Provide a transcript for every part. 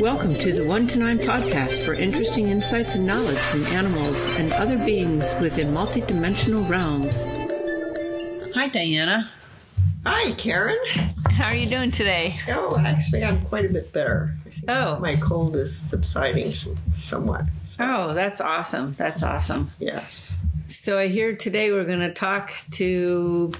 Welcome to the 1 to 9 podcast for interesting insights and knowledge from animals and other beings within multidimensional realms. Hi, Diana. Hi, Karen. How are you doing today? Oh, actually, I'm quite a bit better. I think my cold is subsiding somewhat. So. Oh, that's awesome. That's awesome. Yes. So I hear today we're going to talk to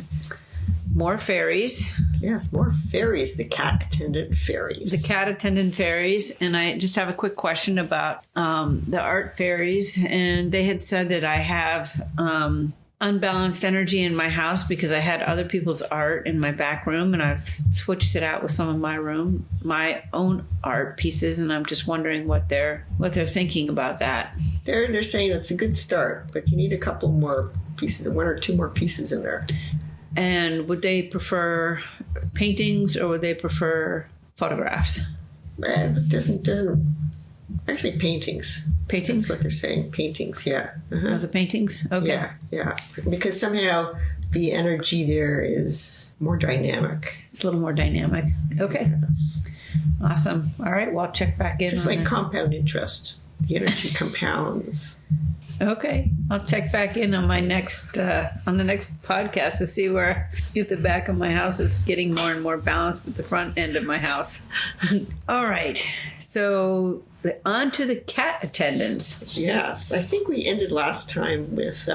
more fairies. Yes, more fairies, the cat attendant fairies. The cat attendant fairies. And I just have a quick question about the art fairies. And they had said that I have unbalanced energy in my house because I had other people's art in my back room, and I've switched it out with some of my own art pieces, and I'm just wondering what they're thinking about that. They're saying it's a good start, but you need a couple more pieces, 1 or 2 more pieces in there. And would they prefer paintings or would they prefer photographs? It doesn't actually paintings. Paintings? That's what they're saying. Paintings, yeah. Oh, the paintings? Okay. Yeah. Because somehow the energy there is more dynamic. It's a little more dynamic. Okay. Yes. Awesome. All right. Well, I'll check back in. Just like compound interest. The energy compounds. Okay. I'll check back in on my next, on the next podcast to see where if the back of my house is getting more and more balanced with the front end of my house. All right. So on to the cat attendants. Yes, I think we ended last time with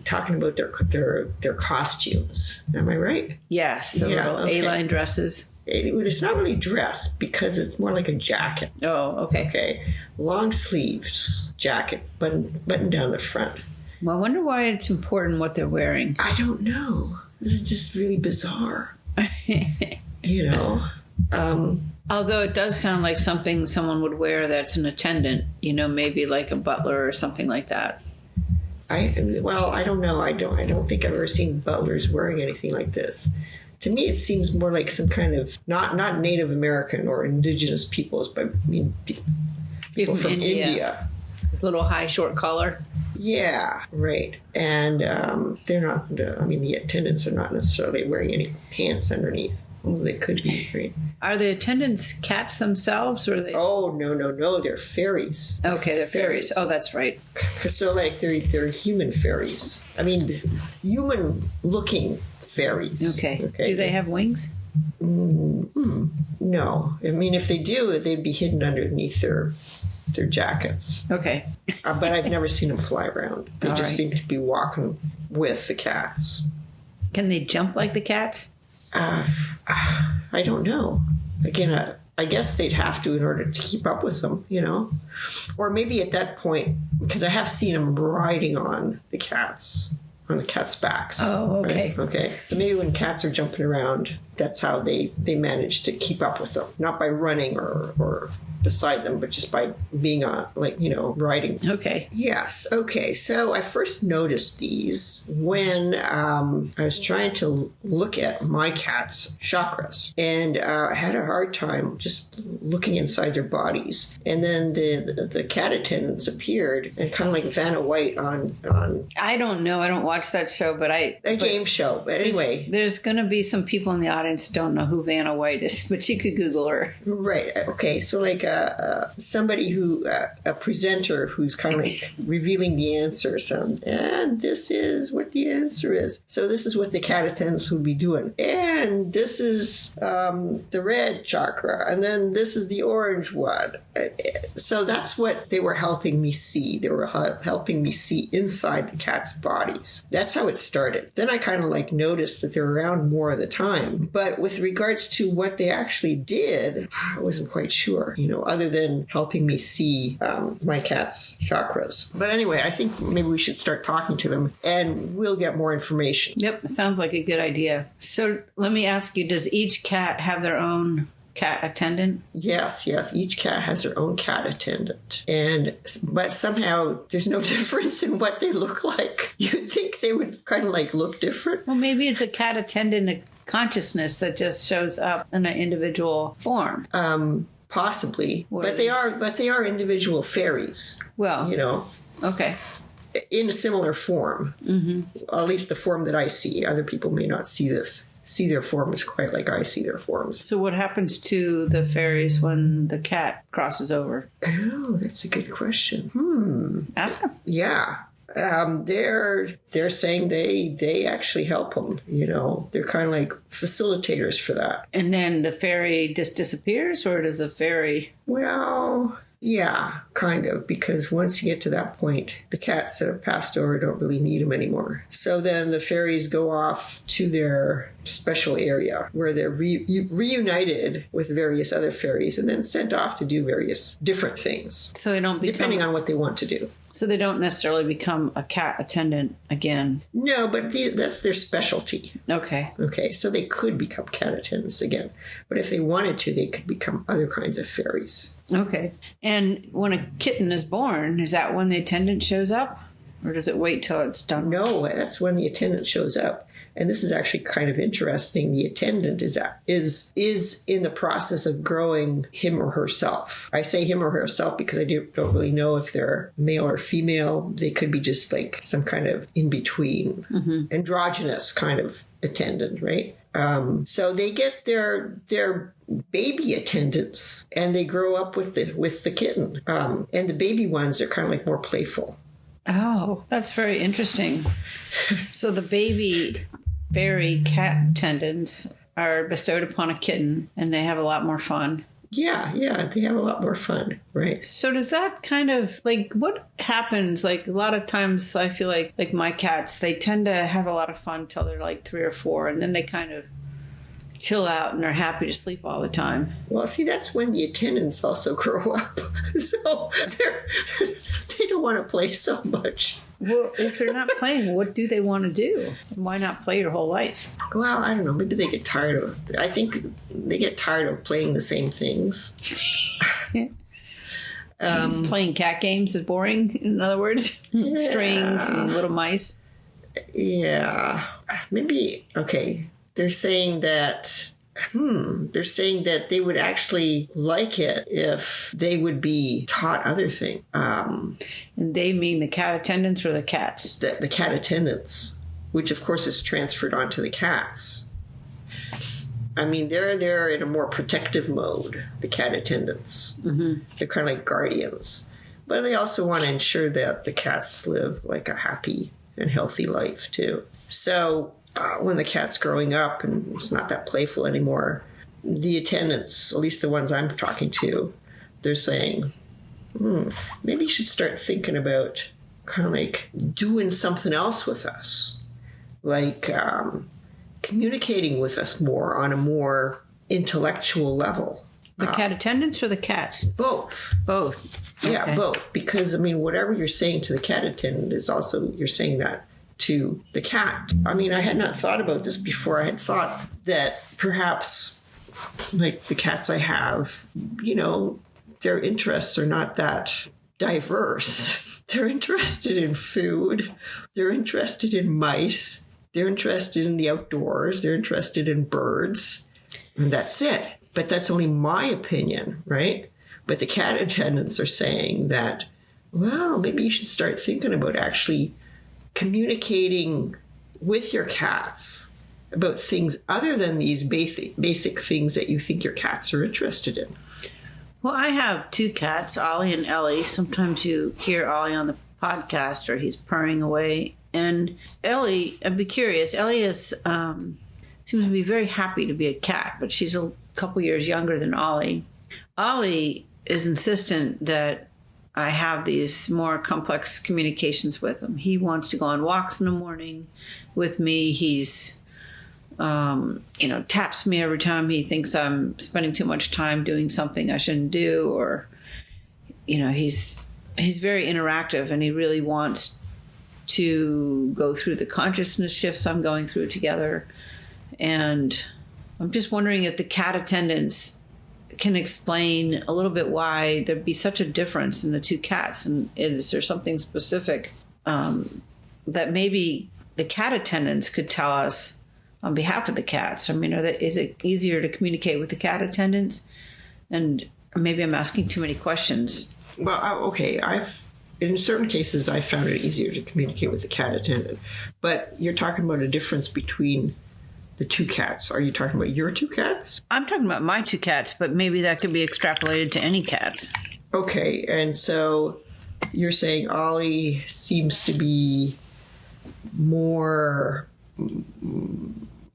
talking about their costumes. Am I right? Yes, the little A-line dresses. It's not really dress because it's more like a jacket. Oh, okay. Okay, long sleeves jacket, button down the front. Well, I wonder why it's important what they're wearing. I don't know. This is just really bizarre. You know. Although it does sound like something someone would wear that's an attendant, maybe like a butler or something like that. I don't know. I don't think I've ever seen butlers wearing anything like this. To me, it seems more like some kind of not Native American or indigenous peoples, but people from India. With a little high, short collar. Yeah, right. And they're not. The attendants are not necessarily wearing any pants underneath. Oh, they could be, right? Are the attendants cats themselves, or are they? Oh, no. They're fairies. Okay, they're fairies. Oh, that's right. So, like, they're human fairies. Human-looking fairies. Okay. Do they have wings? No. If they do, they'd be hidden underneath their jackets. Okay. But I've never seen them fly around. They just seem to be walking with the cats. Can they jump like the cats? I don't know. Again, I guess they'd have to in order to keep up with them, Or maybe at that point, because I have seen them riding on the cats backs. Oh, okay. Right? Okay. So maybe when cats are jumping around, that's how they manage to keep up with them. Not by running or beside them, but just by being riding. Okay. Yes. Okay. So I first noticed these when I was trying to look at my cat's chakras, and I had a hard time just looking inside their bodies. And then the cat attendants appeared and kind of like Vanna White on. I don't know. I don't watch that show, but game show. But anyway, there's going to be some people in the audience who don't know who Vanna White is, but you could Google her. Right. Okay. So like somebody a presenter who's kind of like revealing the answers. And this is what the answer is. So this is what the cat attendants would be doing. And this is the red chakra. And then this is the orange one. So that's what they were helping me see. They were helping me see inside the cat's bodies. That's how it started. Then I kind of like noticed that they're around more of the time. But with regards to what they actually did, I wasn't quite sure, other than helping me see my cat's chakras. But anyway, I think maybe we should start talking to them and we'll get more information. Yep, it sounds like a good idea. So let me ask you, does each cat have their own cat attendant? Yes. Each cat has their own cat attendant. But somehow there's no difference in what they look like. You'd think they would kind of like look different. Well, maybe it's a cat attendant consciousness that just shows up in an individual form. Possibly. But they are individual fairies. Well, okay. In a similar form. Mm-hmm. At least the form that I see. Other people may not see this see their forms quite like I see their forms. So what happens to the fairies when the cat crosses over? Oh, that's a good question. Ask them. Yeah. They're saying they actually help them. They're kind of like facilitators for that. And then the fairy just disappears, or does the fairy? Well, yeah, kind of, because once you get to that point, the cats that have passed over don't really need them anymore. So then the fairies go off to their special area where they're reunited with various other fairies and then sent off to do various different things. So they don't become, depending on what they want to do. So they don't necessarily become a cat attendant again. No, but that's their specialty. Okay. Okay, so they could become cat attendants again. But if they wanted to, they could become other kinds of fairies. Okay. And when a kitten is born, is that when the attendant shows up? Or does it wait till it's done? No, that's when the attendant shows up. And this is actually kind of interesting. The attendant is in the process of growing him or herself. I say him or herself because I don't really know if they're male or female. They could be just like some kind of in-between, androgynous kind of attendant, right? So they get their baby attendants and they grow up with the kitten. And the baby ones are kind of like more playful. Oh, that's very interesting. So the baby fairy cat attendants are bestowed upon a kitten and they have a lot more fun. Yeah, they have a lot more fun, right? So does that kind of, like, what happens? Like, a lot of times I feel like my cats, they tend to have a lot of fun till they're like 3 or 4, and then they kind of chill out and are happy to sleep all the time. Well, see, that's when the attendants also grow up. So they don't want to play so much. Well, if they're not playing, what do they want to do? Why not play your whole life? Well, I don't know. Maybe they get tired of it. I think they get tired of playing the same things. Playing cat games is boring, in other words. Yeah. Strings and little mice. Yeah. Maybe, okay. They're saying that they would actually like it if they would be taught other things. And they mean the cat attendants or the cats? The cat attendants, which of course is transferred onto the cats. I mean, they're in a more protective mode, the cat attendants. Mm-hmm. They're kind of like guardians. But they also want to ensure that the cats live like a happy and healthy life too. So when the cat's growing up and it's not that playful anymore, the attendants, at least the ones I'm talking to, they're saying, maybe you should start thinking about kind of like doing something else with us. Like communicating with us more on a more intellectual level. The cat attendants or the cats? Both. Both. Yeah, Okay. both. Because, I mean, whatever you're saying to the cat attendant is also, you're saying that to the cat. I mean, I had not thought about this before. I had thought that perhaps, like the cats I have, their interests are not that diverse. They're interested in food. They're interested in mice. They're interested in the outdoors. They're interested in birds. And that's it. But that's only my opinion, right? But the cat attendants are saying that, well, maybe you should start thinking about actually communicating with your cats about things other than these basic things that you think your cats are interested in. Well, I have 2 cats, Ollie and Ellie. Sometimes you hear Ollie on the podcast or he's purring away. And Ellie, I'd be curious, Ellie seems to be very happy to be a cat, but she's a couple years younger than Ollie. Ollie is insistent that I have these more complex communications with him. He wants to go on walks in the morning with me. He's, taps me every time he thinks I'm spending too much time doing something I shouldn't do. Or, he's very interactive and he really wants to go through the consciousness shifts I'm going through together. And I'm just wondering if the cat attendants can explain a little bit why there'd be such a difference in the 2 cats, and is there something specific that maybe the cat attendants could tell us on behalf of the cats? I mean, is it easier to communicate with the cat attendants? And maybe I'm asking too many questions. Well, okay, in certain cases I found it easier to communicate with the cat attendant, but you're talking about a difference between the two cats. Are you talking about your two cats? I'm talking about my two cats, but maybe that could be extrapolated to any cats. Okay, and so you're saying Ollie seems to be more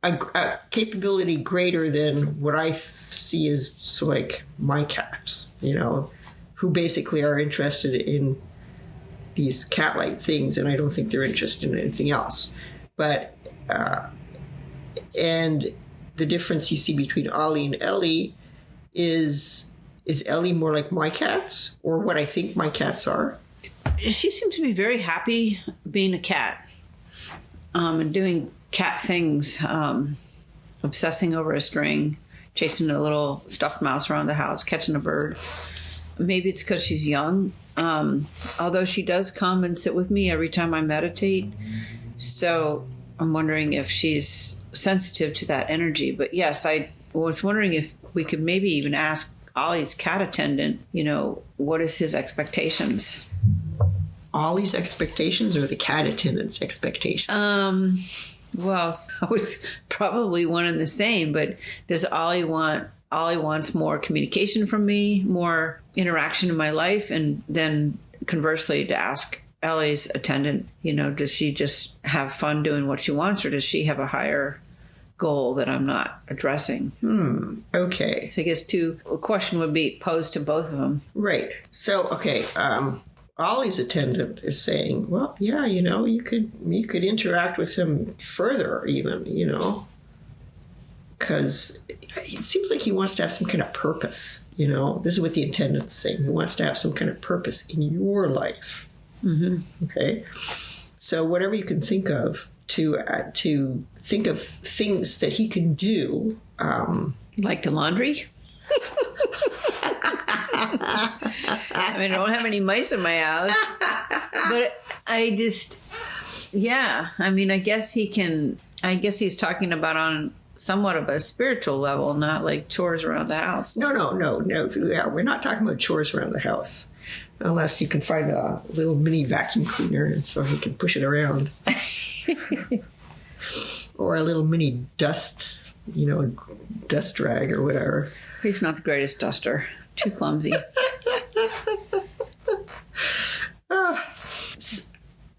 a capability greater than what I see as so like my cats, who basically are interested in these cat-like things, and I don't think they're interested in anything else. But and the difference you see between Ollie and Ellie is Ellie more like my cats, or what I think my cats are? She seems to be very happy being a cat, and doing cat things, obsessing over a string, chasing a little stuffed mouse around the house, catching a bird. Maybe it's because she's young, although she does come and sit with me every time I meditate. So I'm wondering if she's sensitive to that energy. But yes, I was wondering if we could maybe even ask Ollie's cat attendant, what is his expectations? Ollie's expectations or the cat attendant's expectations? Well, I was probably one and the same, but does Ollie wants more communication from me, more interaction in my life, and then conversely to ask Ellie's attendant, does she just have fun doing what she wants, or does she have a higher goal that I'm not addressing? Okay. So I guess a question would be posed to both of them. Right. So, okay. Ollie's attendant is saying, well, yeah, you could interact with him further even, because it seems like he wants to have some kind of purpose, This is what the attendant's saying. He wants to have some kind of purpose in your life. Mm-hmm. Okay. So whatever you can think of to think of things that he can do. Like the laundry? I don't have any mice in my house, but I guess he's talking about on somewhat of a spiritual level, not like chores around the house. No. Yeah, we're not talking about chores around the house, unless you can find a little mini vacuum cleaner and so he can push it around. Or a little mini dust drag or whatever. He's not the greatest duster. Too clumsy.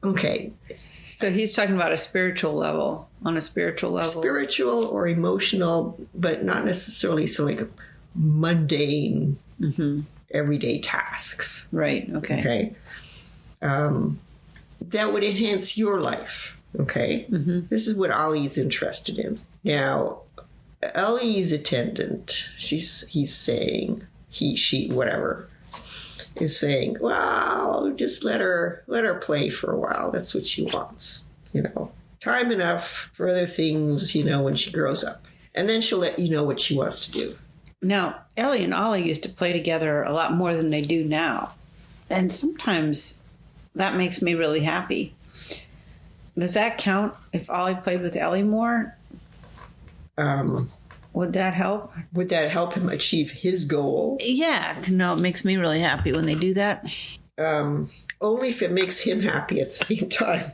Okay. So he's talking about on a spiritual level. Spiritual or emotional, but not necessarily so like mundane, everyday tasks. Right. Okay. That would enhance your life. Okay. Mm-hmm. This is what Ollie's interested in. Now, Ellie's attendant, he's saying, she, whatever, is saying, well, just let her play for a while. That's what she wants. Time enough for other things, when she grows up. And then she'll let you know what she wants to do. Now, Ellie and Ollie used to play together a lot more than they do now. And sometimes that makes me really happy. Does that count if Ollie played with Ellie more? Would that help? Would that help him achieve his goal? Yeah, to know it makes me really happy when they do that. Only if it makes him happy at the same time.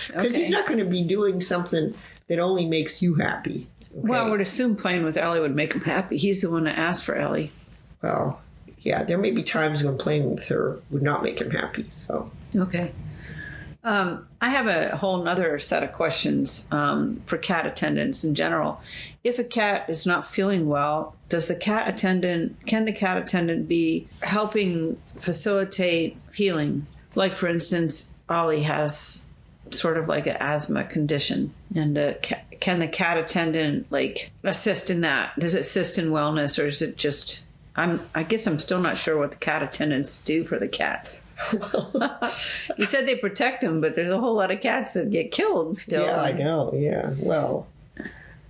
Because he's not going to be doing something that only makes you happy. Okay? Well, I would assume playing with Ellie would make him happy. He's the one that asked for Ellie. Well, yeah, there may be times when playing with her would not make him happy. So okay. I have a whole nother set of questions for cat attendants in general. If a cat is not feeling well, can the cat attendant be helping facilitate healing? Like, for instance, Ollie has sort of like an asthma condition, and can the cat attendant assist in that? Does it assist in wellness, or is it just? I guess I'm still not sure what the cat attendants do for the cats. Well, you said they protect them, but there's a whole lot of cats that get killed still. Yeah, I know. Yeah. Well,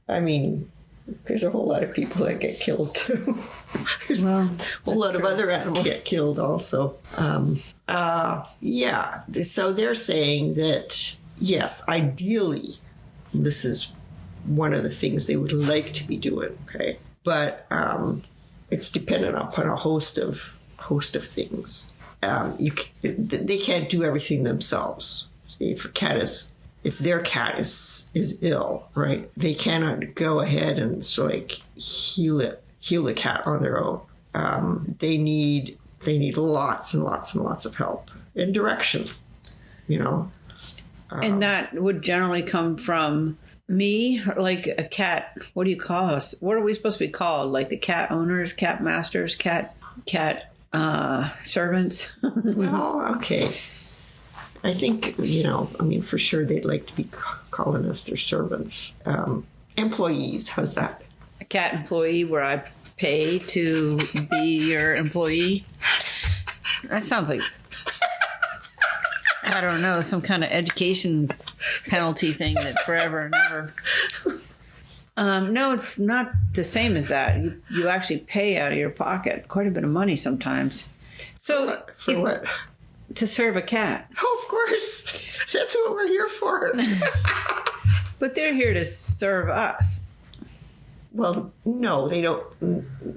there's a whole lot of people that get killed too. Well, a whole lot of other animals get killed also. Yeah. So they're saying that, yes, ideally, this is one of the things they would like to be doing. Okay. But it's dependent upon a host of things. They can't do everything themselves. See, if a cat is if their cat is ill, right, they cannot go ahead and heal the cat on their own. They need lots and lots and lots of help and direction, And that would generally come from me, like a cat. What do you call us? What are we supposed to be called? Like the cat owners, cat masters, cat servants? Well, okay. I think, for sure they'd like to be calling us their servants. Employees, how's that? A cat employee where I pay to be your employee. That sounds like, I don't know, some kind of education penalty thing that forever and ever. No, it's not the same as that. You actually pay out of your pocket quite a bit of money sometimes. So For what? To serve a cat. Oh, of course. That's what we're here for. But they're here to serve us. Well, no, they don't.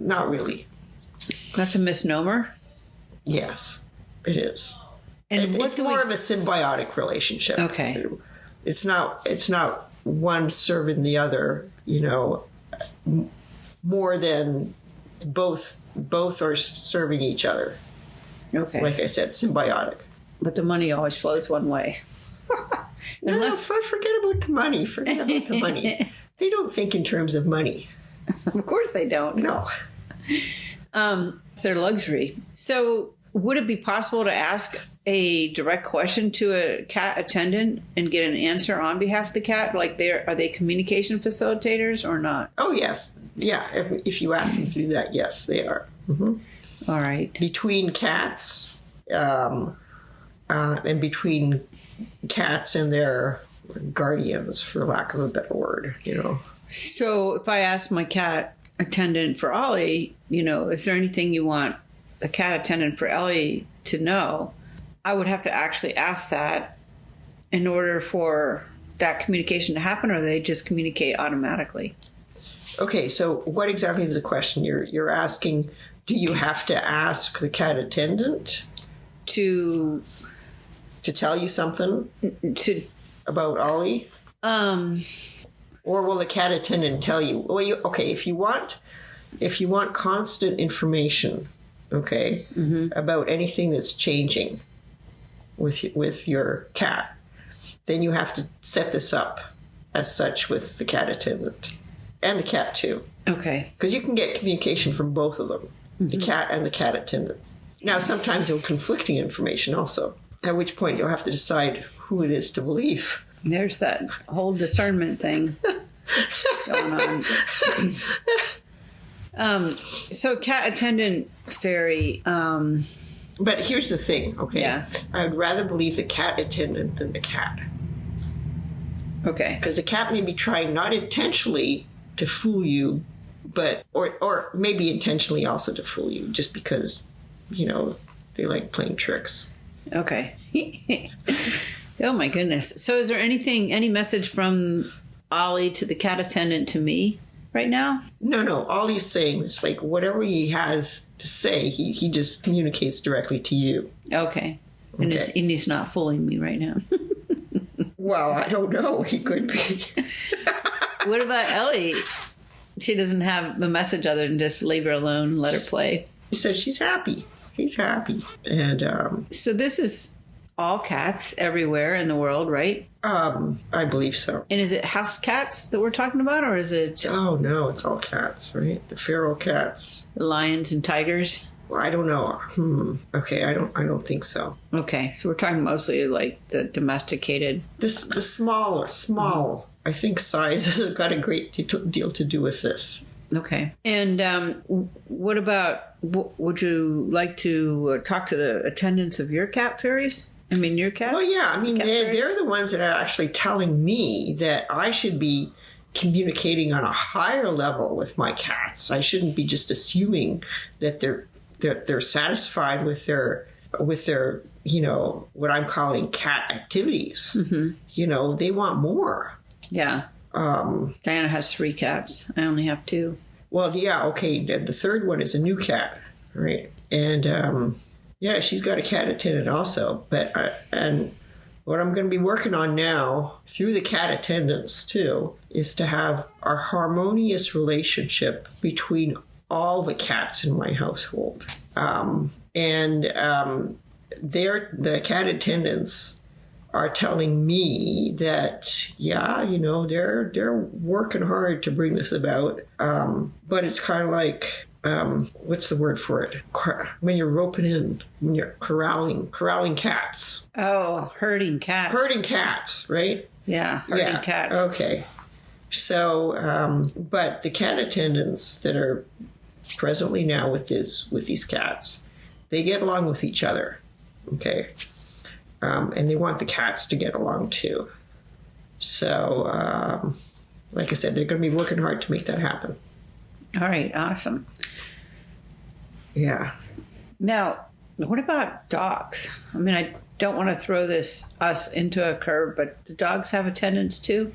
Not really. That's a misnomer? Yes, it is. And It's more of a symbiotic relationship. Okay. It's not one serving the other, more than both are serving each other. Okay. Like I said, symbiotic. But the money always flows one way. Forget about the money. Forget about the money. They don't think in terms of money. Of course they don't. No. It's their luxury. So would it be possible to ask a direct question to a cat attendant and get an answer on behalf of the cat? Like, are they communication facilitators or not? Oh, yes. Yeah. If you ask them to do that, yes, they are. Mm-hmm. All right. Between cats and between cats and their guardians, for lack of a better word, So if I ask my cat attendant for Ollie, is there anything you want a cat attendant for Ellie to know? I would have to actually ask that in order for that communication to happen, or they just communicate automatically? Okay, so what exactly is the question? You're asking, do you have to ask the cat attendant to tell you something about Ollie? Or will the cat attendant tell you? Well, if you want constant information, okay, about anything that's changing with your cat, then you have to set this up as such with the cat attendant and the cat too. Okay. Because you can get communication from both of them, the cat and the cat attendant. Now, sometimes there'll conflicting information also, at which point you'll have to decide who it is to believe. There's that whole discernment thing going on. So cat attendant fairy. But here's the thing, okay? Yeah. I would rather believe the cat attendant than the cat. Okay. Because the cat may be trying not intentionally to fool you, but or maybe intentionally also to fool you, just because, they like playing tricks. Okay. Oh my goodness. So is there any message from Ollie to the cat attendant to me right now? No. All he's saying is whatever he has to say, he just communicates directly to you. Okay. And he's not fooling me right now. Well, I don't know. He could be. What about Ellie? She doesn't have a message other than just leave her alone, let her play. He says she's happy. He's happy. And so this is all cats everywhere in the world, right? I believe so. And is it house cats that we're talking about, or is it... Oh, no, it's all cats, right? The feral cats. Lions and tigers? Well, I don't know. Okay, I don't think so. Okay, so we're talking mostly like the domesticated... The small, I think size has got a great deal to do with this. Okay. And what about... Would you like to talk to the attendants of your cat fairies? I mean, your cats? Well, yeah. I mean, they're the ones that are actually telling me that I should be communicating on a higher level with my cats. I shouldn't be just assuming that they're satisfied with their what I'm calling cat activities. Mm-hmm. They want more. Yeah. Diana has 3 cats. I only have 2. Well, yeah, okay. The third one is a new cat, right? And she's got a cat attendant also. But and What I'm going to be working on now, through the cat attendants too, is to have a harmonious relationship between all the cats in my household. The cat attendants are telling me that, yeah, they're working hard to bring this about. But it's kind of like, what's the word for it? When you're when you're corralling cats. Oh, herding cats. Herding cats, right? Yeah, herding cats. Okay. So, but the cat attendants that are presently now with these cats, they get along with each other, okay? And they want the cats to get along too. So, like I said, they're going to be working hard to make that happen. All right, awesome. Yeah. Now, what about dogs? I mean, I don't want to throw us into a curve, but do dogs have attendants too?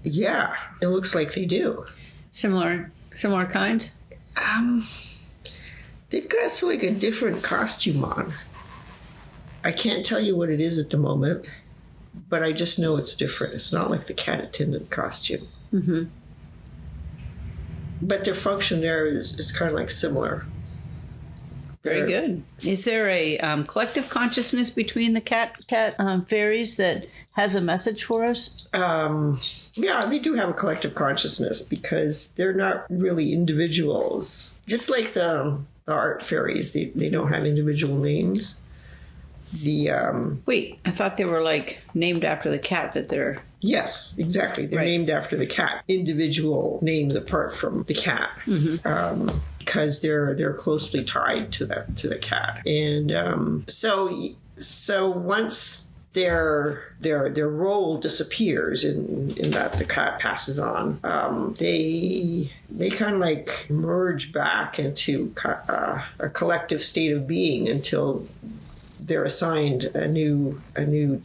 Yeah, it looks like they do. Similar kinds? They've got sort of like a different costume on. I can't tell you what it is at the moment, but I just know it's different. It's not like the cat attendant costume. Mm-hmm. But their function there is kind of like similar. Very good. Is there a collective consciousness between the cat fairies that has a message for us? Yeah, they do have a collective consciousness because they're not really individuals. Just like the art fairies, they don't have individual names. Wait, I thought they were like named after the cat that they're... Yes, exactly. They're right. named after the cat. Individual names apart from the cat. Mm-hmm. Because they're closely tied to the cat. And so once their role disappears in that the cat passes on, they kind of like merge back into a collective state of being until they're assigned a new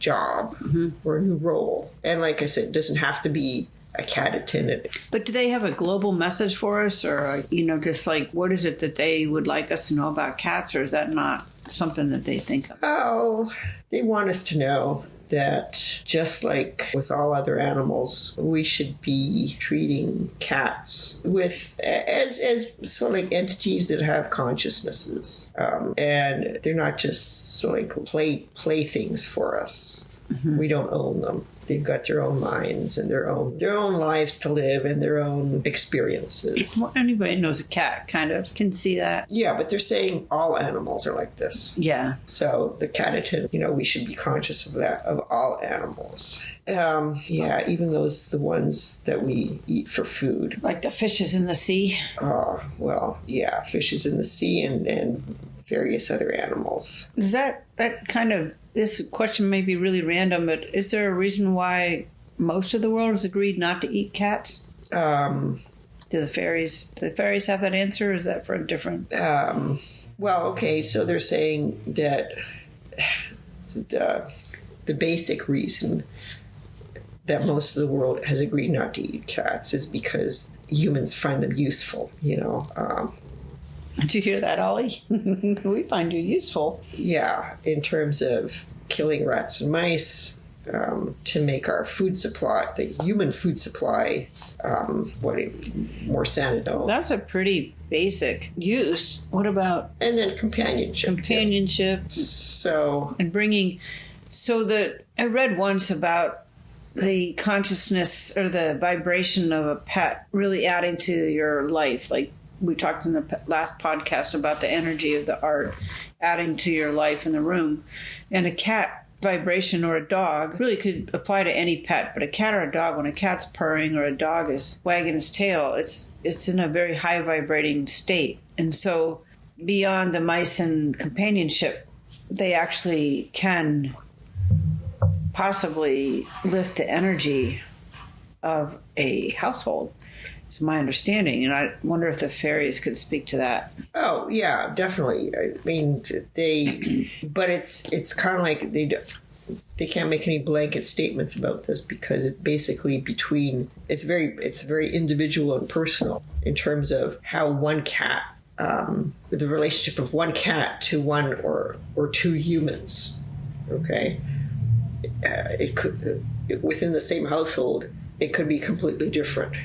job mm-hmm. or a new role. And like I said, it doesn't have to be a cat attendant. But do they have a global message for us, or just like what is it that they would like us to know about cats, or is that not something that they think of? Oh, they want us to know that just like with all other animals, we should be treating cats as sort of like entities that have consciousnesses, and they're not just sort of like playthings for us. Mm-hmm. We don't own them. They've got their own minds and their own lives to live and their own experiences. Well, anybody knows a cat kind of can see that. Yeah, but they're saying all animals are like this. Yeah. So the cat attendant, we should be conscious of that, of all animals. Yeah, even the ones that we eat for food. Like the fishes in the sea? Well, yeah, fishes in the sea and various other animals. Is that kind of... This question may be really random, but is there a reason why most of the world has agreed not to eat cats? Do the fairies have that answer, or is that for a different... Well, okay, so they're saying that the basic reason that most of the world has agreed not to eat cats is because humans find them useful, Did you hear that, Ollie? We find you useful. Yeah, in terms of killing rats and mice, to make our food supply, the human food supply, more sanitary. That's a pretty basic use. What about... And then companionship. And bringing... I read once about the consciousness or the vibration of a pet really adding to your life, like we talked in the last podcast about the energy of the art adding to your life in the room. And a cat vibration or a dog really could apply to any pet, but a cat or a dog, when a cat's purring or a dog is wagging his tail, it's in a very high vibrating state. And so beyond the mice and companionship, they actually can possibly lift the energy of a household. It's my understanding, and I wonder if the fairies could speak to that. Oh yeah, definitely. I mean, but it's kind of like they can't make any blanket statements about this because it's basically it's very individual and personal in terms of how one cat the relationship of one cat to one or two humans. Okay, it could within the same household, it could be completely different.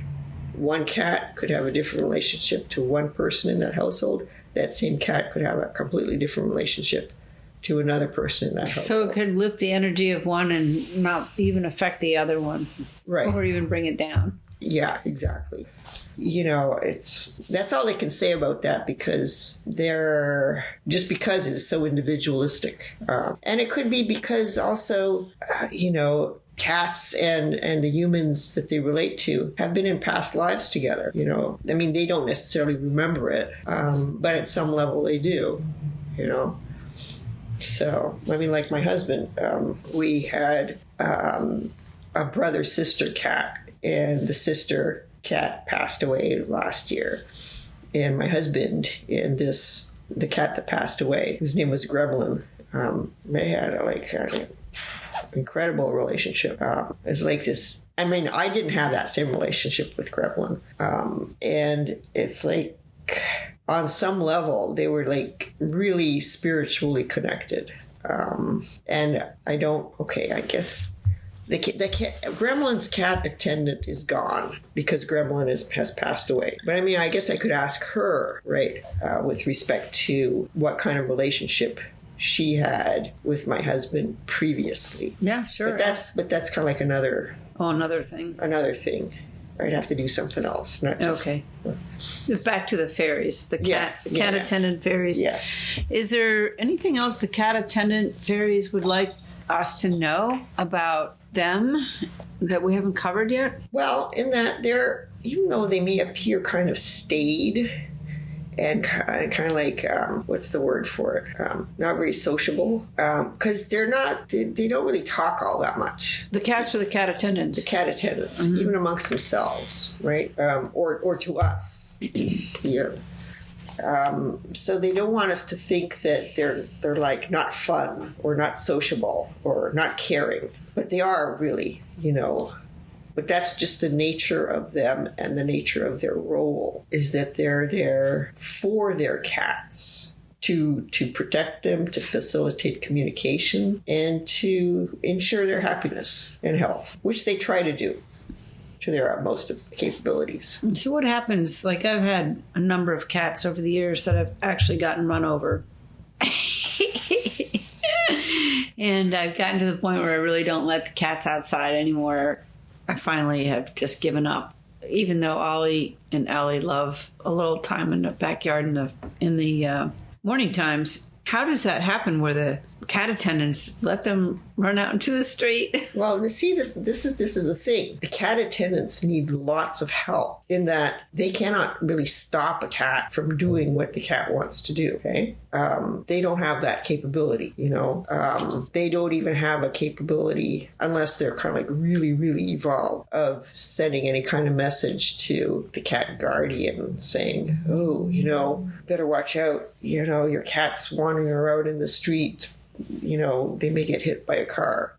One cat could have a different relationship to one person in that household. That same cat could have a completely different relationship to another person in that household. So it could lift the energy of one and not even affect the other one. Right. Or even bring it down. Yeah, exactly. That's all they can say about that, because because it's so individualistic. And it could be because also, cats and the humans that they relate to have been in past lives together. I mean, they don't necessarily remember it, but at some level they do, So, I mean, like my husband, we had a brother-sister cat, and the sister cat passed away last year. And my husband and the cat that passed away, whose name was Gremlin, they had an incredible relationship. It's like this. I mean, I didn't have that same relationship with Gremlin. And it's like, on some level, they were like really spiritually connected. And I guess Gremlin's cat attendant is gone because Gremlin has passed away. But I mean, I guess I could ask her, right, with respect to what kind of relationship she had with my husband previously. Yeah, sure. But that's kind of like another thing. Another thing. I'd have to do something else. Not just, okay. Back to the fairies, the cat attendant fairies. Yeah. Is there anything else the cat attendant fairies would like us to know about them that we haven't covered yet? Well, in that even though they may appear kind of staid and kind of like, what's the word for it? Not very sociable, because they don't really talk all that much. The cats or the cat attendants? The cat attendants, even amongst themselves, right? Or to us. Yeah. So they don't want us to think that they're like not fun or not sociable or not caring, but they are really, But that's just the nature of them, and the nature of their role is that they're there for their cats to protect them, to facilitate communication, and to ensure their happiness and health, which they try to do to their utmost capabilities. So what happens, like I've had a number of cats over the years that have actually gotten run over. And I've gotten to the point where I really don't let the cats outside anymore. I finally have just given up, even though Ollie and Ellie love a little time in the backyard in the morning times. How does that happen where the cat attendants let them run out into the street? Well, you see, this is the thing. The cat attendants need lots of help in that they cannot really stop a cat from doing what the cat wants to do. Okay, they don't have that capability. They don't even have a capability unless they're kind of like really, really evolved of sending any kind of message to the cat guardian saying, "Oh, better watch out. Your cat's wandering around in the street. They may get hit by a car."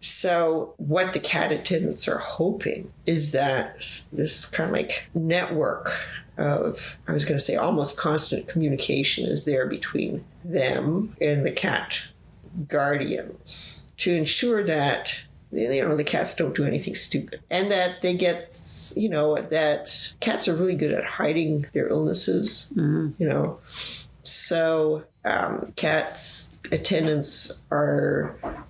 So what the cat attendants are hoping is that this kind of like network of, I was going to say, almost constant communication is there between them and the cat guardians to ensure that the cats don't do anything stupid, and that they get, that cats are really good at hiding their illnesses. So cats attendants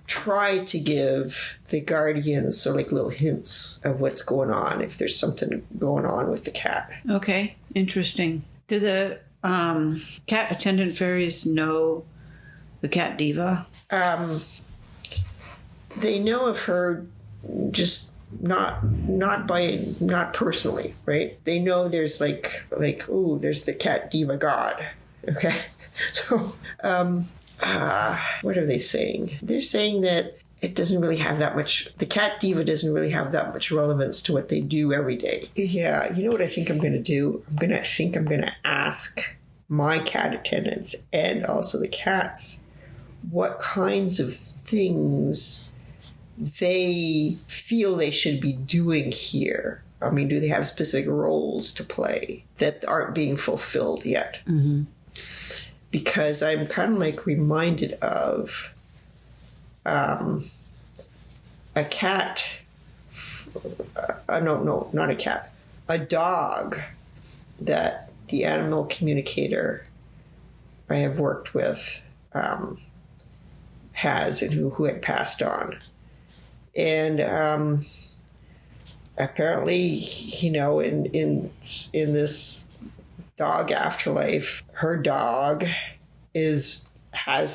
try to give the guardians sort of like little hints of what's going on if there's something going on with the cat. Okay, interesting. Do the cat attendant fairies know the cat diva? They know of her, just not personally, right? They know there's like there's the cat diva god. Okay, so what are they saying? They're saying that it doesn't really have that much, the cat diva doesn't really have that much relevance to what they do every day. Yeah, you know what I think I'm going to do? I'm going to ask my cat attendants and also the cats what kinds of things they feel they should be doing here I mean, do they have specific roles to play that aren't being fulfilled yet? Mm-hmm. Because I'm kind of like reminded of a cat. No, not a cat. A dog that the animal communicator I have worked with has, and who had passed on. And apparently, you know, in this dog afterlife, her dog has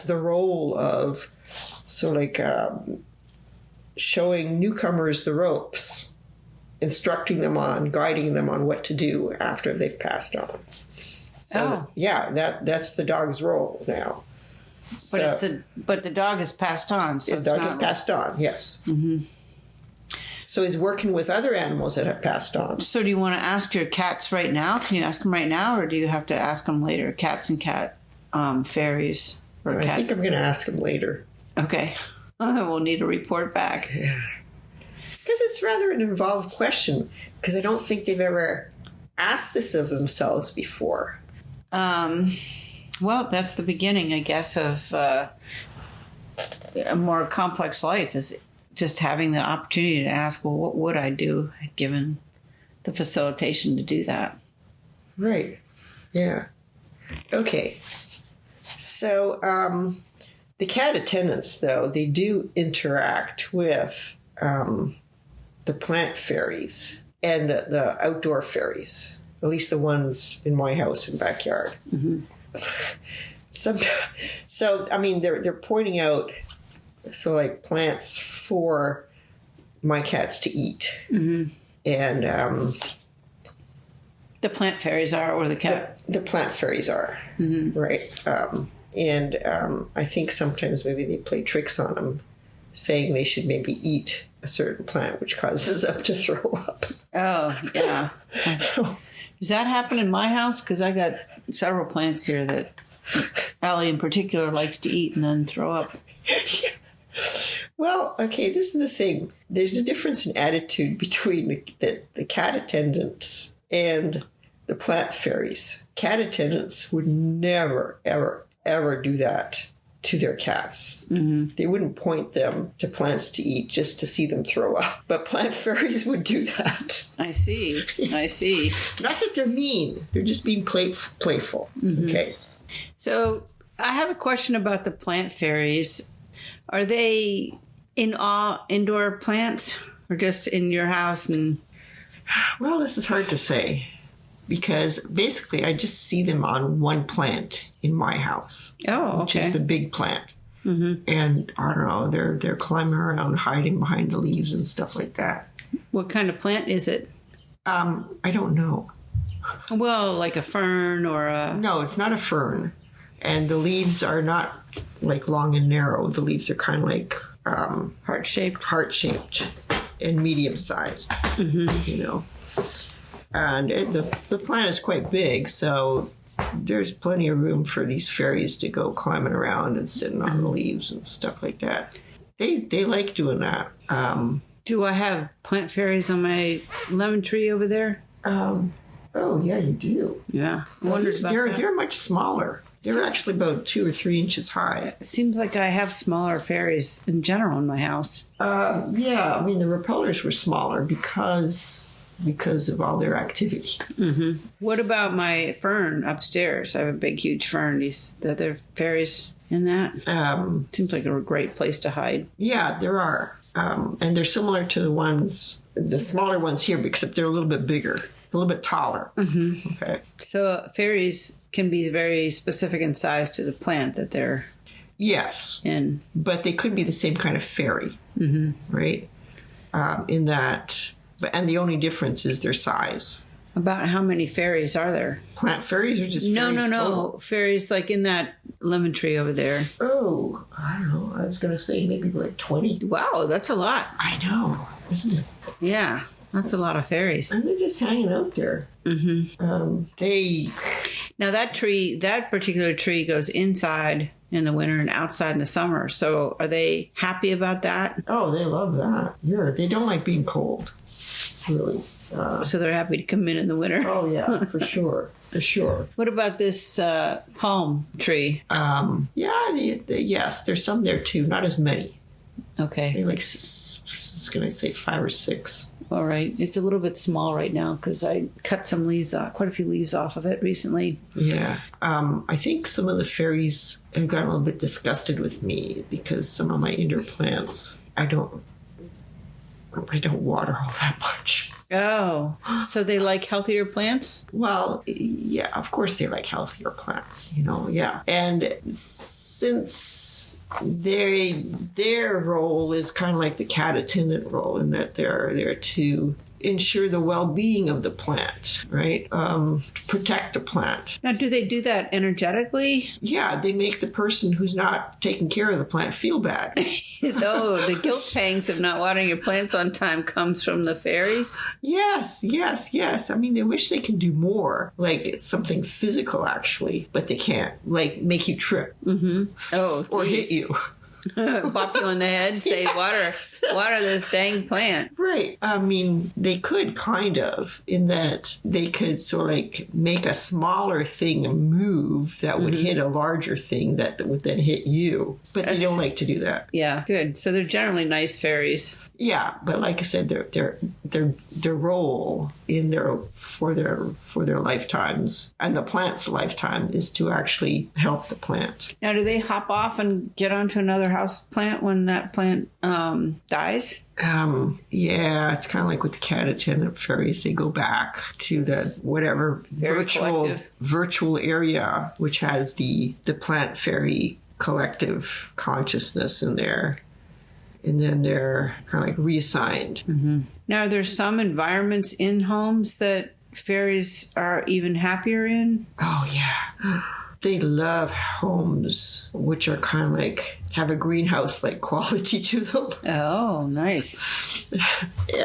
the role of sort of like showing newcomers the ropes, instructing them on, guiding them on what to do after they've passed on. So yeah, that's the dog's role now. But the dog has passed on. So the dog has passed on. Yes. Mm-hmm. So he's working with other animals that have passed on. So do you want to ask your cats right now? Can you ask them right now, or do you have to ask them later? Cats and cat fairies. Or I think I'm going to ask them later. Okay. We'll need a report back. Yeah. Because it's rather an involved question, because I don't think they've ever asked this of themselves before. Well, that's the beginning, I guess, of a more complex life, is just having the opportunity to ask, well, what would I do given the facilitation to do that? Right. Yeah. Okay. So the cat attendants, though, they do interact with the plant fairies and the outdoor fairies, at least the ones in my house and backyard. Mm-hmm. So, I mean, they're pointing out, so like plants for my cats to eat. Mm-hmm. And the plant fairies are, or the cat? The plant fairies are, mm-hmm. Right. And I think sometimes maybe they play tricks on them, saying they should maybe eat a certain plant, which causes them to throw up. Oh, yeah. Does that happen in my house? Because I got several plants here that Allie in particular likes to eat and then throw up. Well, okay, this is the thing. There's a difference in attitude between the cat attendants and the plant fairies. Cat attendants would never, ever, ever do that to their cats. Mm-hmm. They wouldn't point them to plants to eat just to see them throw up. But plant fairies would do that. I see. Not that they're mean. They're just being playful. Mm-hmm. Okay. So I have a question about the plant fairies. Are they in all indoor plants or just in your house? And well, this is hard to say, because basically I just see them on one plant in my house. Oh, okay. Which is the big plant. Mm-hmm. And I don't know, they're climbing around, hiding behind the leaves and stuff like that. What kind of plant is it? I don't know. Well, like a fern or a... No, it's not a fern. And the leaves are not like long and narrow. The leaves are kind of like... Heart-shaped and medium-sized, mm-hmm. You know. And the plant is quite big, so there's plenty of room for these fairies to go climbing around and sitting on the leaves and stuff like that. They like doing that. Do I have plant fairies on my lemon tree over there? Oh, yeah, you do. Yeah. They're much smaller. They're actually about 2 or 3 inches high. It seems like I have smaller fairies in general in my house. Yeah, I mean, the repellers were smaller because of all their activity. Mm-hmm. What about my fern upstairs? I have a big, huge fern. Are there fairies in that? Seems like a great place to hide. Yeah, there are. And they're similar to the smaller ones here, except they're a little bit bigger. A little bit taller. Mm-hmm. Okay. So fairies can be very specific in size to the plant that they're in. But they could be the same kind of fairy, mm-hmm. Right? In that, and the only difference is their size. About how many fairies are there? Plant fairies or just fairies? No. Total? Fairies like in that lemon tree over there. Oh, I don't know. I was going to say maybe like 20. Wow, that's a lot. I know, isn't it? Yeah. That's a lot of fairies. And they're just hanging out there. Mm-hmm. Now that particular tree goes inside in the winter and outside in the summer. So are they happy about that? Oh, they love that. They don't like being cold. really. So they're happy to come in the winter. Oh, yeah, for sure. For sure. What about this palm tree? Yes, there's some there too. Not as many. Okay. Maybe like, I was going to say 5 or 6. All right. It's a little bit small right now because I cut some leaves off, quite a few leaves off of it recently. Yeah. I think some of the fairies have gotten a little bit disgusted with me because some of my indoor plants, I don't water all that much. Oh, so they like healthier plants? Well, yeah, of course they like healthier plants, yeah. And since their role is kind of like the cat attendant role in that they're there to ensure the well-being of the plant, right? To protect the plant. Now, do they do that energetically? Yeah, they make the person who's not taking care of the plant feel bad. No, the guilt pangs of not watering your plants on time comes from the fairies? Yes. I mean, they wish they could do more, like it's something physical, actually, but they can't, like make you trip. Mm-hmm. Oh, or hit you. Bop you on the head, say, water this dang plant. Right. I mean, they could kind of, in that they could sort of like make a smaller thing move that would hit a larger thing that would then hit you. But they don't like to do that. Yeah, good. So they're generally nice fairies. Yeah, but like I said, their role in for their lifetimes and the plant's lifetime is to actually help the plant. Now, do they hop off and get onto another house plant when that plant dies? Yeah, it's kind of like with the cat attendant fairies. They go back to the whatever virtual area which has the plant fairy collective consciousness in there. And then they're kind of like reassigned. Mm-hmm. Now, are there some environments in homes that fairies are even happier in? Oh, yeah. They love homes which are kind of like have a greenhouse-like quality to them. Oh, nice.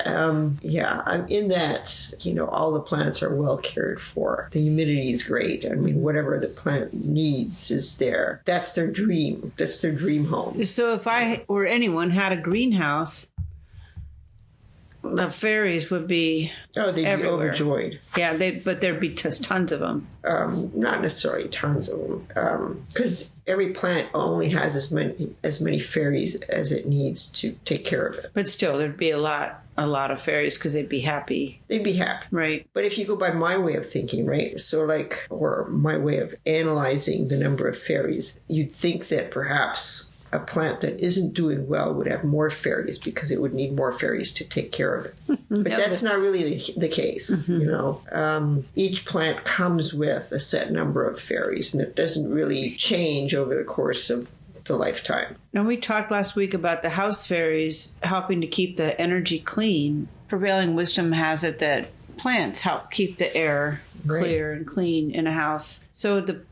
I'm in that, all the plants are well cared for. The humidity is great. I mean, whatever the plant needs is there. That's their dream. That's their dream home. So if I or anyone had a greenhouse, the fairies would be they'd everywhere. be overjoyed. Yeah, but there'd be just tons of them. Not necessarily tons of them, because every plant only has as many fairies as it needs to take care of it. But still, there'd be a lot of fairies because they'd be happy. They'd be happy, right? But if you go by my way of thinking, right, or my way of analyzing the number of fairies, you'd think that perhaps a plant that isn't doing well would have more fairies because it would need more fairies to take care of it. But that's not really the case. Each plant comes with a set number of fairies, and it doesn't really change over the course of the lifetime. Now, we talked last week about the house fairies helping to keep the energy clean. Prevailing wisdom has it that plants help keep the air clear and clean in a house. So the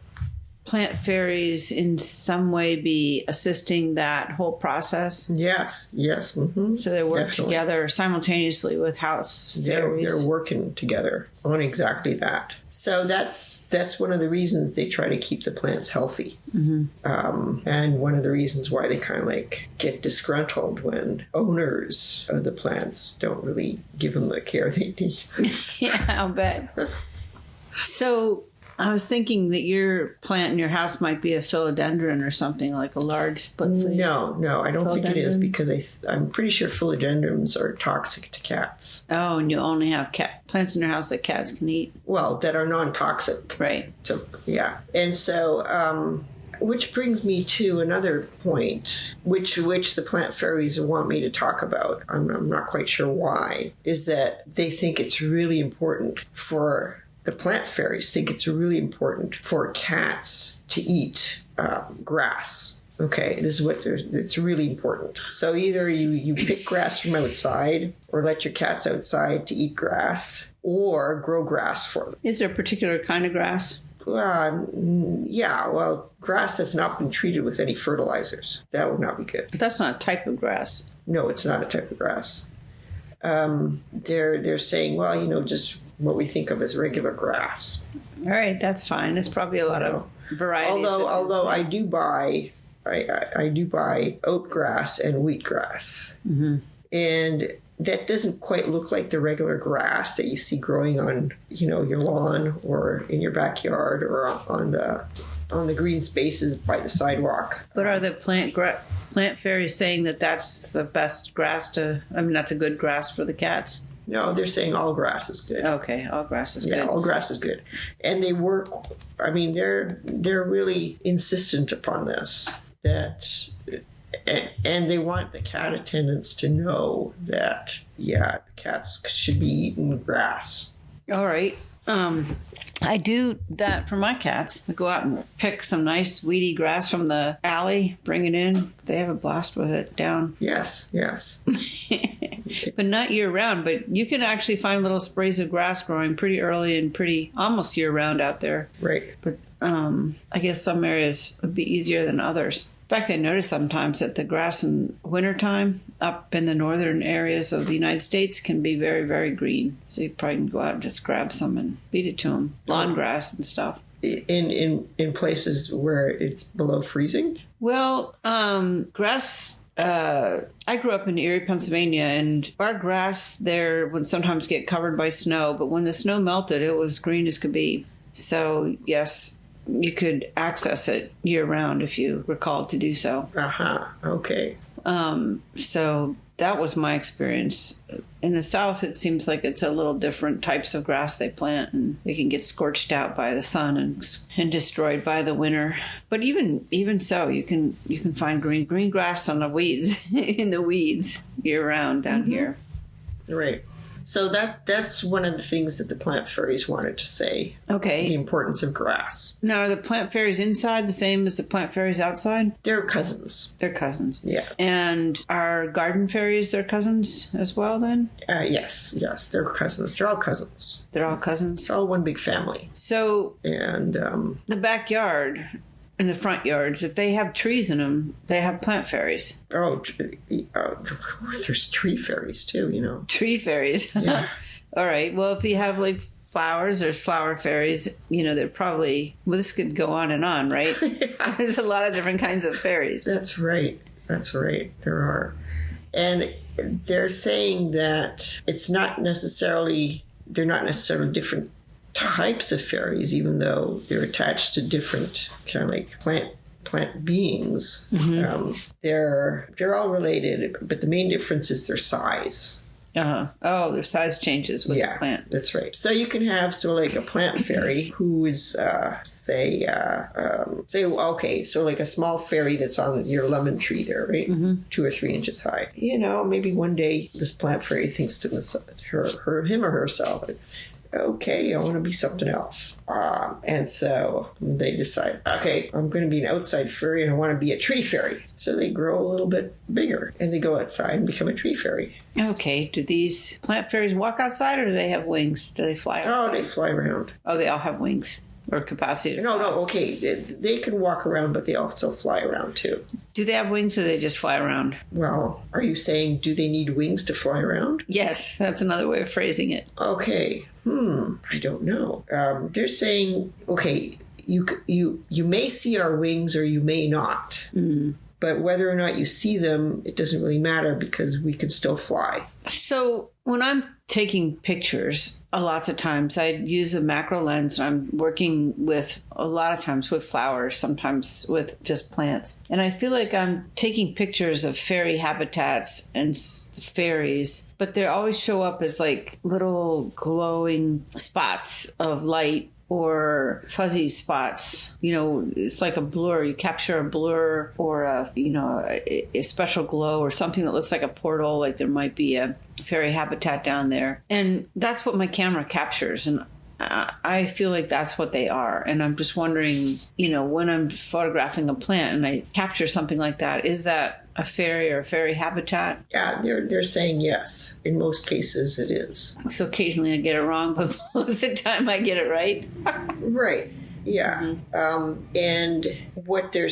plant fairies in some way be assisting that whole process? Yes. Mm-hmm. So they work together simultaneously with house fairies? They're working together on exactly that. So that's one of the reasons they try to keep the plants healthy. Mm-hmm. And one of the reasons why they kind of like get disgruntled when owners of the plants don't really give them the care they need. Yeah, I'll bet. So I was thinking that your plant in your house might be a philodendron or something, like a large split-foot. No, I don't think it is, because I'm pretty sure philodendrons are toxic to cats. Oh, and you only have plants in your house that cats can eat. Well, that are non-toxic. Right. So, yeah. And so, which brings me to another point, which the plant fairies want me to talk about. I'm not quite sure why, is that they think it's really important for... The plant fairies think it's really important for cats to eat grass. Okay, this is it's really important. So either you pick grass from outside, or let your cats outside to eat grass, or grow grass for them. Is there a particular kind of grass? Grass that's not been treated with any fertilizers. That would not be good. But that's not a type of grass. No, it's not a type of grass. They're saying, just what we think of as regular grass. All right, that's fine. It's probably a lot of varieties. Although I do buy oat grass and wheat grass, and that doesn't quite look like the regular grass that you see growing on, your lawn or in your backyard or on the green spaces by the sidewalk. But are the plant fairies saying that that's the best grass that's a good grass for the cats? No, they're saying all grass is good. Okay, all grass is good. Yeah, all grass is good. And they work, they're really insistent upon this, and they want the cat attendants to know that, the cats should be eating grass. All right. I do that for my cats. I go out and pick some nice weedy grass from the alley, bring it in. They have a blast with it down. Yes. But not year round. But you can actually find little sprays of grass growing pretty early and pretty almost year round out there. Right. But I guess some areas would be easier than others. In fact, I notice sometimes that the grass in wintertime up in the northern areas of the United States can be very, very green. So you probably can go out and just grab some and feed it to them. Lawn grass and stuff. In places where it's below freezing? Well, grass... I grew up in Erie, Pennsylvania, and our grass there would sometimes get covered by snow. But when the snow melted, it was green as could be. So, yes... you could access it year-round if you were called to do so. Okay. So that was my experience. In the South, it seems like it's a little different types of grass they plant, and they can get scorched out by the sun and destroyed by the winter. But even so, you can find green grass on the weeds in the weeds year-round down here. Right. So that's one of the things that the plant fairies wanted to say. Okay. The importance of grass. Now, are the plant fairies inside the same as the plant fairies outside? They're cousins. They're cousins. Yeah. And are garden fairies their cousins as well then? Yes. They're cousins. They're all cousins. They're all cousins? It's all one big family. So, and the backyard... in the front yards, if they have trees in them, they have plant fairies. There's tree fairies too, Tree fairies. Yeah. All right. Well, if you have like flowers, there's flower fairies. They're probably, this could go on, right? Yeah. There's a lot of different kinds of fairies. That's right. There are. And they're saying that they're not necessarily different types of fairies, even though they're attached to different kind of like plant beings. Mm-hmm. They're all related, but the main difference is their size. Oh, their size changes with the plant. That's right. So you can have like a plant fairy who is say like a small fairy that's on your lemon tree there, right? Mm-hmm. 2 or 3 inches high. Maybe one day this plant fairy thinks to him or herself, okay, I want to be something else. And so they decide, okay, I'm going to be an outside fairy and I want to be a tree fairy. So they grow a little bit bigger and they go outside and become a tree fairy. Okay, do these plant fairies walk outside or do they have wings? Do they fly outside? Oh, they fly around. Oh, they all have wings or capacity to fly. No, okay. They can walk around, but they also fly around too. Do they have wings or do they just fly around? Well, are you saying, do they need wings to fly around? Yes, that's another way of phrasing it. Okay. I don't know. They're saying, okay, you may see our wings or you may not. Mm. But whether or not you see them, it doesn't really matter because we can still fly. So when I'm taking pictures, lots of times I use a macro lens. I'm working with a lot of times with flowers, sometimes with just plants. And I feel like I'm taking pictures of fairy habitats and fairies, but they always show up as like little glowing spots of light or fuzzy spots. It's like a blur. You capture a blur or a special glow or something that looks like a portal, like there might be a fairy habitat down there. And that's what my camera captures. And I feel like that's what they are. And I'm just wondering, when I'm photographing a plant and I capture something like that, is that a fairy or a fairy habitat? Yeah, they're saying yes. In most cases, it is. So occasionally I get it wrong, but most of the time I get it right. Right. Yeah. Mm-hmm. And what they're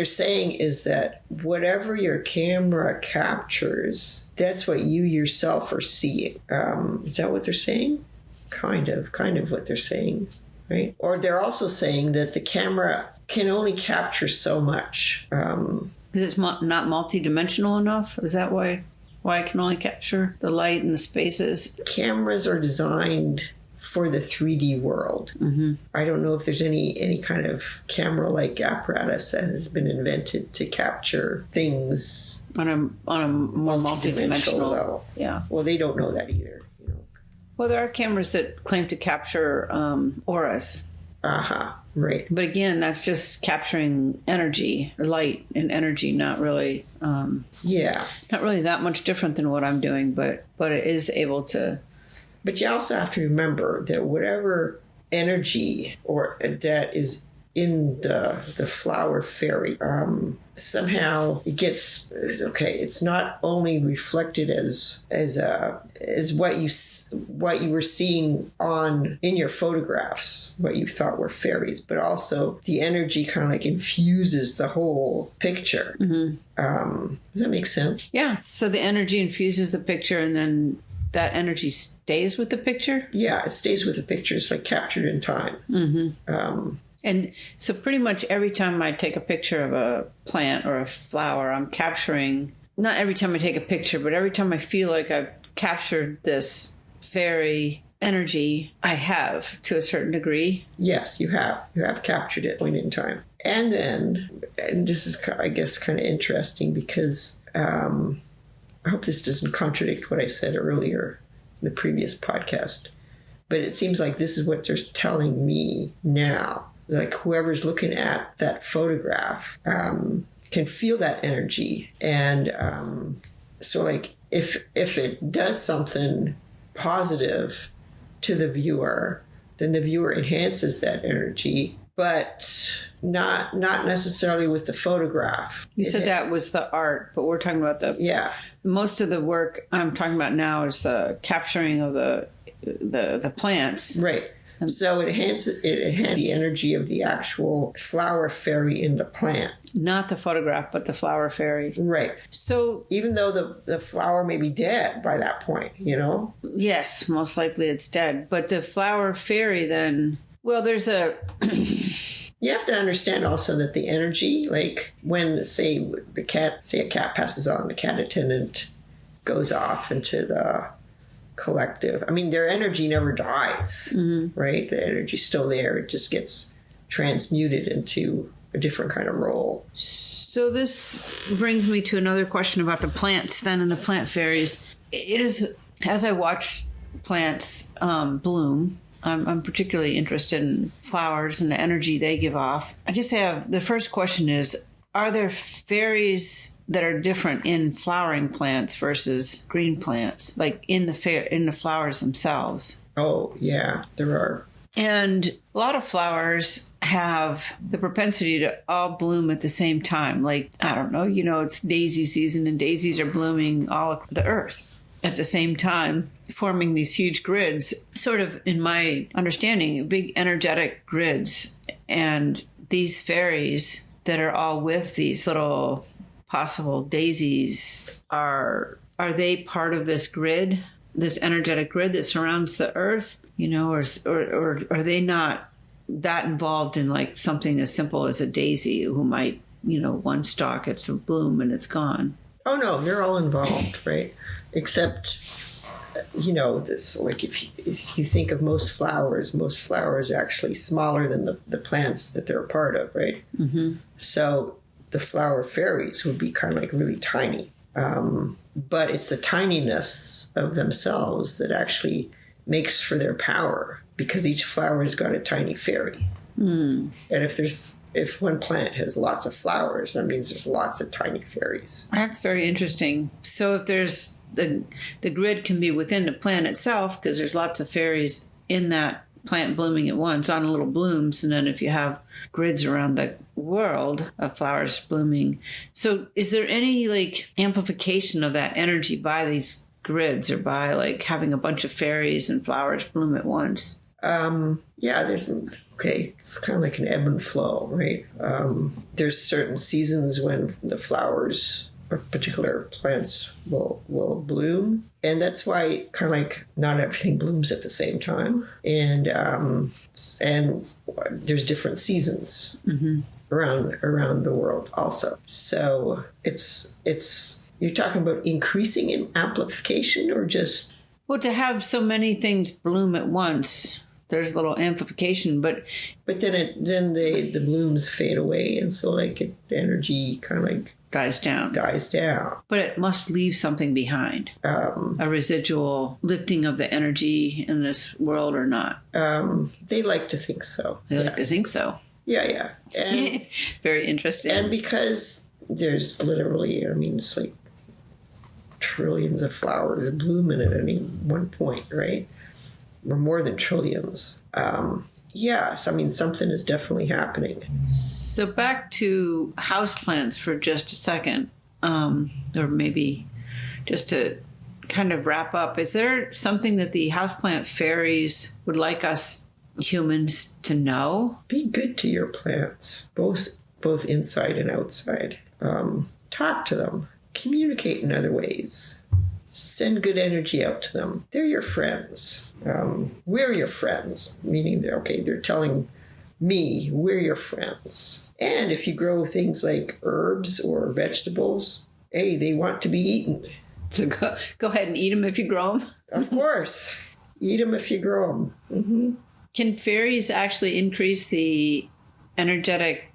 saying is that whatever your camera captures, that's what you yourself are seeing. Is that what they're saying? Kind of what they're saying, right? Or they're also saying that the camera can only capture so much. Because it's not multidimensional enough? Is that why I can only capture the light and the spaces? Cameras are designed for the 3D world. Mm-hmm. I don't know if there's any kind of camera-like apparatus that has been invented to capture things On a more multidimensional level. Yeah. Well, they don't know that either. Well, there are cameras that claim to capture auras. Right. But again, that's just capturing energy, light and energy, not really not really that much different than what I'm doing, but it is able to. But you also have to remember that whatever energy or that is in the flower fairy, somehow it gets it's not only reflected as what you were seeing in your photographs, what you thought were fairies, but also the energy kind of like infuses the whole picture. Mm-hmm. Does that make sense? Yeah. So the energy infuses the picture, and then that energy stays with the picture? Yeah, it stays with the picture. It's like captured in time. Mm-hmm. And so pretty much every time I take a picture of a plant or a flower, I'm capturing, not every time I take a picture, but every time I feel like I've captured this fairy energy, I have to a certain degree. Yes, you have. You have captured it at a point in time. And this is, I guess, kind of interesting because I hope this doesn't contradict what I said earlier in the previous podcast, but it seems like this is what they're telling me now. Like whoever's looking at that photograph can feel that energy. And so like if it does something positive to the viewer, then the viewer enhances that energy, but not necessarily with the photograph. You said that was the art, but we're talking about most of the work I'm talking about now is the capturing of the plants. Right. And so it enhances the energy of the actual flower fairy in the plant. Not the photograph, but the flower fairy. Right. So even though the flower may be dead by that point, Yes, most likely it's dead. But the flower fairy then, well, there's a... You have to understand also that the energy, like when, say a cat passes on, the cat attendant goes off into the collective. I mean, their energy never dies, right? The energy's still there. It just gets transmuted into a different kind of role. So this brings me to another question about the plants then and the plant fairies. It is, as I watch plants bloom, I'm particularly interested in flowers and the energy they give off. I guess the first question is, are there fairies that are different in flowering plants versus green plants, like in the flowers themselves? Oh, yeah, there are. And a lot of flowers have the propensity to all bloom at the same time. Like, I don't know, it's daisy season and daisies are blooming all across the earth at the same time, forming these huge grids, sort of, in my understanding, big energetic grids. And these fairies that are all with these little possible daisies, are they part of this grid, this energetic grid that surrounds the earth, or are they not that involved in like something as simple as a daisy who might, one stalk, it's a bloom and it's gone? Oh no, they're all involved, right? Except, this, like if you think of most flowers are actually smaller than the plants that they're a part of, right? Mm-hmm. So the flower fairies would be kind of like really tiny. But it's the tininess of themselves that actually makes for their power, because each flower's got a tiny fairy. Mm. And if one plant has lots of flowers, that means there's lots of tiny fairies. That's very interesting. So if there's the grid can be within the plant itself, because there's lots of fairies in that plant blooming at once on little blooms, and then if you have grids around the world of flowers blooming. So is there any like amplification of that energy by these grids, or by like having a bunch of fairies and flowers bloom at once? It's kind of like an ebb and flow, right? There's certain seasons when the flowers or particular plants will bloom. And that's why kind of like not everything blooms at the same time. And there's different seasons. Mm-hmm. around the world also. So it's you're talking about increasing in amplification or just... Well, to have so many things bloom at once, there's a little amplification, but then the blooms fade away, and so the energy kind of dies down. But it must leave something behind, a residual lifting of the energy in this world, or not? They like to think so. They like to think so. Yeah. And very interesting. And because there's literally, it's like trillions of flowers that bloom in at any one point, right? Or more than trillions. Yes, something is definitely happening. So back to houseplants for just a second, or maybe just to kind of wrap up. Is there something that the houseplant fairies would like us humans to know? Be good to your plants, both inside and outside. Talk to them. Communicate in other ways. Send good energy out to them. They're your friends. We're your friends, meaning they're telling me we're your friends. And if you grow things like herbs or vegetables, hey, they want to be eaten. So go ahead and eat them if you grow them. Of course. Eat them if you grow them. Mm-hmm. Can fairies actually increase the energetic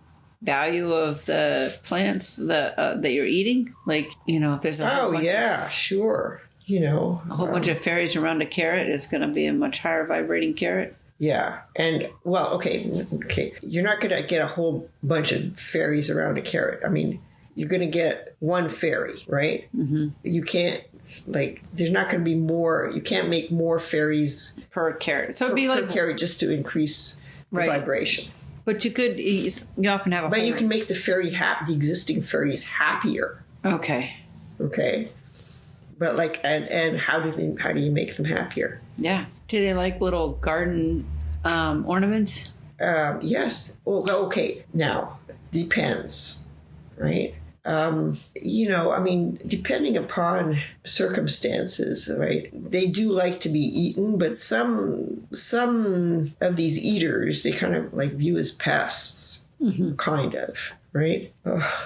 value of the plants that you're eating? If there's a whole bunch sure. A whole bunch of fairies around a carrot, it's going to be a much higher vibrating carrot. Yeah. And, okay. You're not going to get a whole bunch of fairies around a carrot. You're going to get one fairy, right? Mm-hmm. You can't, there's not going to be more, you can't make more fairies per carrot. So it'd be per carrot just to increase the vibration. But you often have But you can make the existing fairies happier. Okay. But and how do you make them happier? Yeah. Do they like little garden ornaments? Yes. Oh, okay. Now, depends, right? Depending upon circumstances, right? They do like to be eaten, but some of these eaters, they kind of view as pests, kind of, right?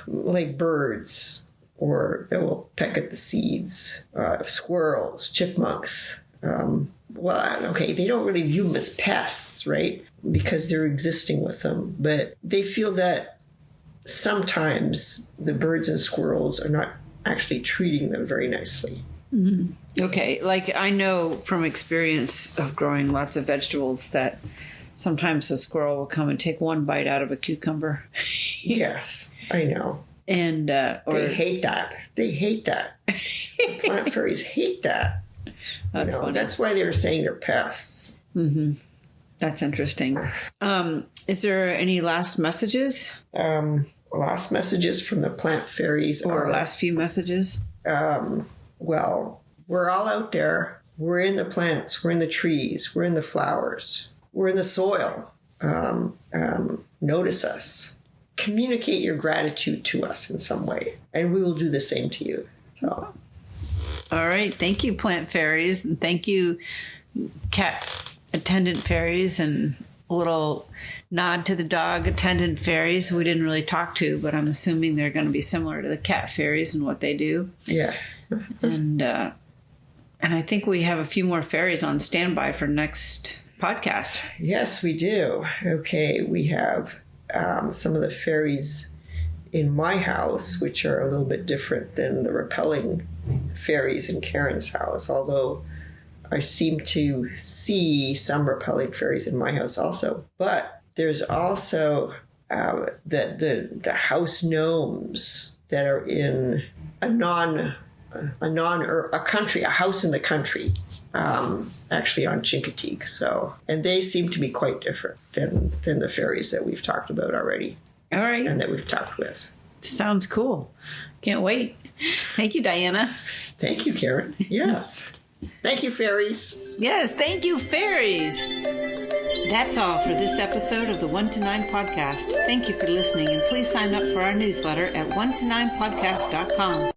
Like birds, or they will peck at the seeds, squirrels, chipmunks. They don't really view them as pests, right? Because they're existing with them, but they feel that sometimes the birds and squirrels are not actually treating them very nicely. Mm-hmm. Okay. I know from experience of growing lots of vegetables that sometimes a squirrel will come and take one bite out of a cucumber. Yes, I know. And they hate that. The plant fairies hate that. That's funny. That's why they were saying they're pests. Mm-hmm. That's interesting. Is there any last messages? Last messages from the plant fairies. Or last few messages? Well, we're all out there. We're in the plants. We're in the trees. We're in the flowers. We're in the soil. Notice us. Communicate your gratitude to us in some way, and we will do the same to you. So, all right. Thank you, plant fairies, and thank you, cat attendant fairies, and a little nod to the dog attendant fairies we didn't really talk to, but I'm assuming they're going to be similar to the cat fairies and what they do. Yeah. And I think we have a few more fairies on standby for next podcast. Yes, we do. Okay, we have some of the fairies in my house, which are a little bit different than the repelling fairies in Karen's house, although I seem to see some repelling fairies in my house also. But there's also the house gnomes that are in a house in the country, actually on Chincoteague. So, and they seem to be quite different than the fairies that we've talked about already. All right. And that we've talked with. Sounds cool. Can't wait. Thank you, Diana. Thank you, Karen. Yes. Thank you, fairies. Yes, thank you, fairies. That's all for this episode of the 1 to 9 podcast. Thank you for listening, and please sign up for our newsletter at 1to9podcast.com.